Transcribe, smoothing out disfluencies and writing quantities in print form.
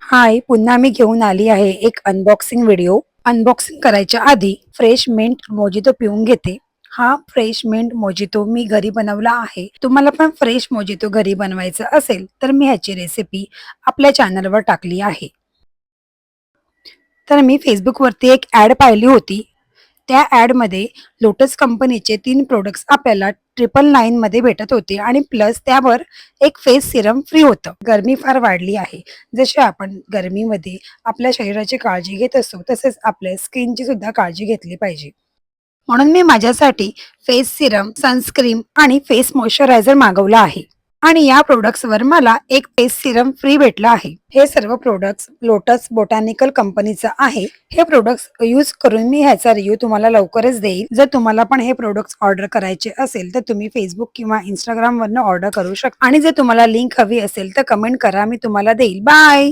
हाय, पुन्हा मी घेऊन आली आहे एक अनबॉक्सिंग व्हिडिओ. अनबॉक्सिंग करायच्या आधी फ्रेश मिंट मोजितो पिऊन घेते. हा फ्रेश मिंट मोजितो मी घरी बनवला आहे. तुम्हाला पण फ्रेश मोजितो घरी बनवायचं असेल तर मी ह्याची रेसिपी आपल्या चॅनलवर टाकली आहे. तर मी फेसबुकवरती एक ॲड पाहिली होती. त्या ॲडमध्ये लोटस कंपनीचे 3 प्रोडक्ट्स आपल्याला 999 मध्ये भेटत होते आणि प्लस त्यावर एक फेस सिरम फ्री होतं. गरमी फार वाढली आहे. जसे आपण गरमीमध्ये आपल्या शरीराची काळजी घेत असतो, तसेच आपल्या स्किनची सुद्धा काळजी घेतली पाहिजे. म्हणून मी माझ्यासाठी फेस सिरम, सनस्क्रीन आणि फेस मॉइश्चरायझर मागवला आहे. आणि या प्रोडक्ट्सवर मला एक फेस सिरम फ्री भेटलं आहे. हे सर्व प्रोडक्ट्स लोटस बोटॅनिकल कंपनीचं आहे. हे प्रोडक्ट्स यूज करून मी ह्याचा रिव्ह्यू तुम्हाला लवकरच देईल. जर तुम्हाला पण हे प्रोडक्ट्स ऑर्डर करायचे असेल तर तुम्ही फेसबुक किंवा इंस्टाग्राम वरनं ऑर्डर करू शकता. आणि जर तुम्हाला लिंक हवी असेल तर कमेंट करा, मी तुम्हाला देईल. बाय.